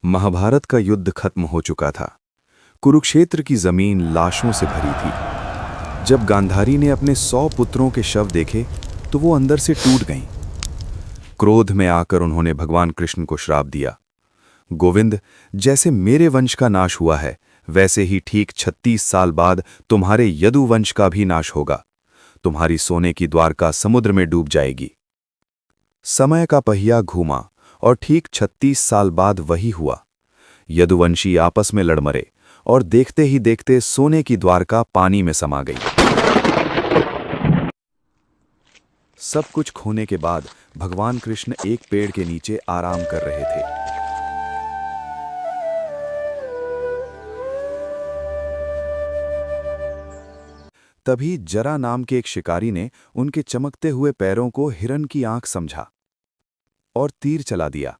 महाभारत का युद्ध खत्म हो चुका था। कुरुक्षेत्र की जमीन लाशों से भरी थी। जब गांधारी ने अपने 100 पुत्रों के शव देखे तो वो अंदर से टूट गईं। क्रोध में आकर उन्होंने भगवान कृष्ण को श्राप दिया, गोविंद, जैसे मेरे वंश का नाश हुआ है वैसे ही ठीक 36 साल बाद तुम्हारे यदु वंश का भी नाश होगा। तुम्हारी सोने की द्वारका समुद्र में डूब जाएगी। समय का पहिया घूमा और ठीक 36 साल बाद वही हुआ। यदुवंशी आपस में लड़ मरे और देखते ही देखते सोने की द्वारका पानी में समा गई। सब कुछ खोने के बाद भगवान कृष्ण एक पेड़ के नीचे आराम कर रहे थे। तभी जरा नाम के एक शिकारी ने उनके चमकते हुए पैरों को हिरन की आंख समझा और तीर चला दिया।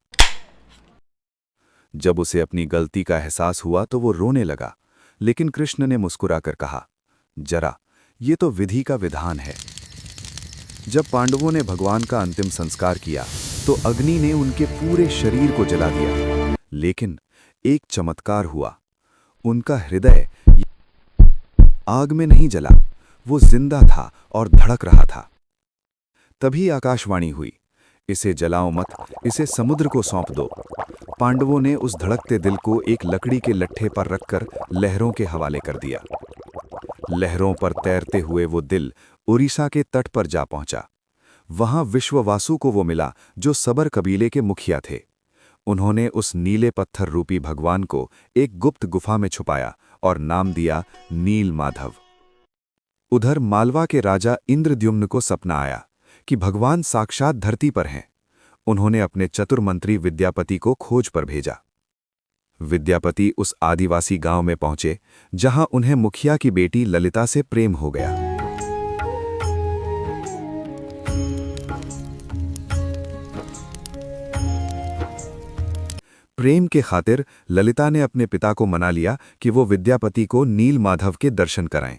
जब उसे अपनी गलती का एहसास हुआ तो वो रोने लगा, लेकिन कृष्ण ने मुस्कुराकर कहा, जरा, ये तो विधि का विधान है। जब पांडवों ने भगवान का अंतिम संस्कार किया तो अग्नि ने उनके पूरे शरीर को जला दिया, लेकिन एक चमत्कार हुआ। उनका हृदय आग में नहीं जला, वो जिंदा था और धड़क रहा था। तभी आकाशवाणी हुई, इसे जलाओ मत, इसे समुद्र को सौंप दो। पांडवों ने उस धड़कते दिल को एक लकड़ी के लट्ठे पर रखकर लहरों के हवाले कर दिया। लहरों पर तैरते हुए वो दिल उड़ीसा के तट पर जा पहुंचा। वहां विश्ववासु को वो मिला जो सबर कबीले के मुखिया थे। उन्होंने उस नीले पत्थर रूपी भगवान को एक गुप्त गुफा में छुपाया और नाम दिया नील माधव। उधर मालवा के राजा इंद्रद्युम्न को सपना आया कि भगवान साक्षात धरती पर हैं। उन्होंने अपने चतुर मंत्री विद्यापति को खोज पर भेजा। विद्यापति उस आदिवासी गांव में पहुंचे जहां उन्हें मुखिया की बेटी ललिता से प्रेम हो गया। प्रेम के खातिर ललिता ने अपने पिता को मना लिया कि वो विद्यापति को नील माधव के दर्शन कराएं।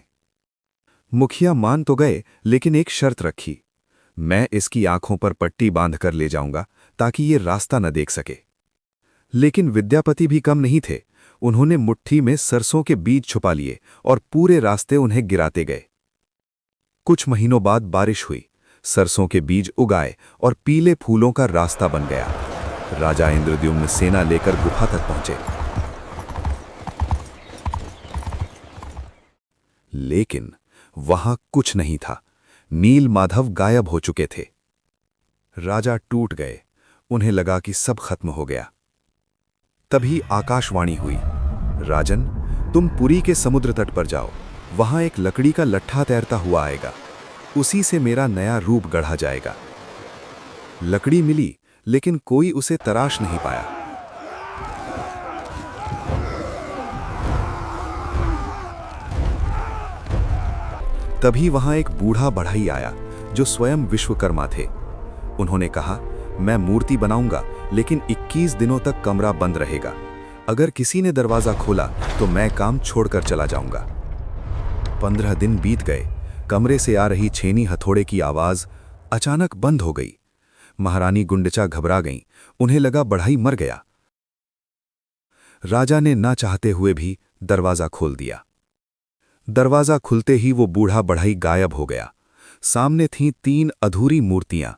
मुखिया मान तो गए, लेकिन एक शर्त रखी, मैं इसकी आंखों पर पट्टी बांधकर ले जाऊंगा ताकि ये रास्ता न देख सके। लेकिन विद्यापति भी कम नहीं थे। उन्होंने मुट्ठी में सरसों के बीज छुपा लिए और पूरे रास्ते उन्हें गिराते गए। कुछ महीनों बाद बारिश हुई, सरसों के बीज उगाए और पीले फूलों का रास्ता बन गया। राजा इंद्रद्युम्न सेना लेकर गुफा तक पहुंचे, लेकिन वहां कुछ नहीं था। नील माधव गायब हो चुके थे। राजा टूट गए। उन्हें लगा कि सब खत्म हो गया। तभी आकाशवाणी हुई, राजन, तुम पुरी के समुद्र तट पर जाओ। वहां एक लकड़ी का लट्ठा तैरता हुआ आएगा। उसी से मेरा नया रूप गढ़ा जाएगा। लकड़ी मिली, लेकिन कोई उसे तराश नहीं पाया। तभी वहां एक बूढ़ा बढ़ई आया जो स्वयं विश्वकर्मा थे। उन्होंने कहा, मैं मूर्ति बनाऊंगा, लेकिन 21 दिनों तक कमरा बंद रहेगा। अगर किसी ने दरवाजा खोला तो मैं काम छोड़कर चला जाऊंगा। 15 दिन बीत गए। कमरे से आ रही छेनी हथौड़े की आवाज अचानक बंद हो गई। महारानी गुंडचा घबरा गईं। उन्हें लगा बढ़ई मर गया। राजा ने ना चाहते हुए भी दरवाजा खोल दिया। दरवाजा खुलते ही वो बूढ़ा बढ़ई गायब हो गया। सामने थीं 3 अधूरी मूर्तियां,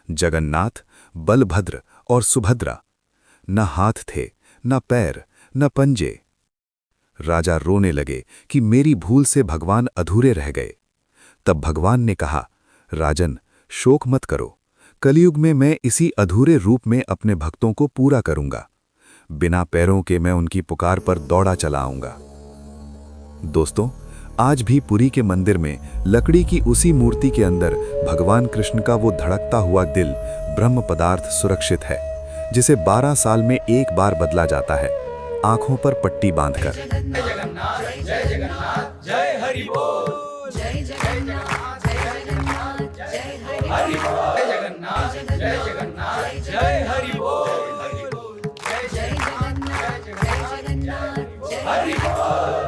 जगन्नाथ, बलभद्र और सुभद्रा। न हाथ थे, न पैर, न पंजे। राजा रोने लगे कि मेरी भूल से भगवान अधूरे रह गए। तब भगवान ने कहा, राजन, शोक मत करो। कलयुग में मैं इसी अधूरे रूप में अपने भक्तों को पूरा करूंगा। बिना पैरों के मैं उनकी पुकार पर दौड़ा चला आऊंगा। दोस्तों, आज भी पुरी के मंदिर में लकड़ी की उसी मूर्ति के अंदर भगवान कृष्ण का वो धड़कता हुआ दिल ब्रह्म पदार्थ सुरक्षित है, जिसे 12 साल में एक बार बदला जाता है, आंखों पर पट्टी बांधकर। जय जगन्नाथ, जय जगन्नाथ, जय हरि बोल। जय जगन्नाथ, जय जगन्नाथ, जय हरि बोल। जय जगन्नाथ, जय जगन्नाथ, जय हरि बोल। जय जगन्नाथ, जय जगन्नाथ, जय हरि बोल।